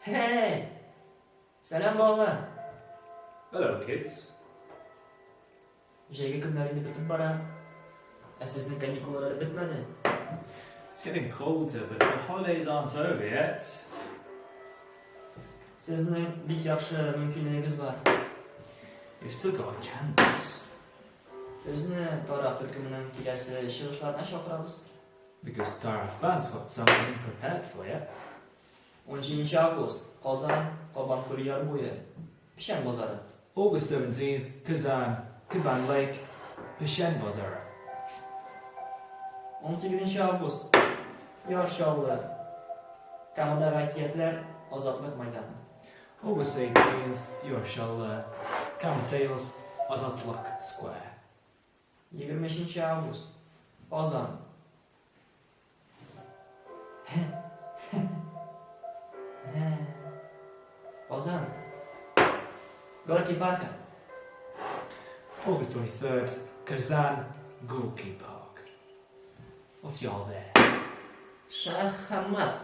Hey! Selam bolalar. Hello, kids. Jayga kunlaringni bitib bora. Sizni kanikullari bitmadi. It's getting colder, but the holidays aren't over yet. Sizni bek yaxshi mumkinligingiz bor. You've still got a chance. Sizni taraf turkumining kelasi yig'ilishlardan chaqiramiz. Because Taraf Band's got something prepared for you. 10 avgust Qozon Qobanko'l Yarbo'yi Pishan bozori. August 17th, Kazan, Kuban Lake, Pishen Bazar. 18 avgust Yorshovli Kamada G'aytiyatlar Ozodlik maydoni. August 18th, Yorshala, Camtails, Azatluk Square. 25 avgust Qozon Qozon Gorky Parka. August 23rd, Kazan, Gorky Park. What's y'all there? Shayx Hammat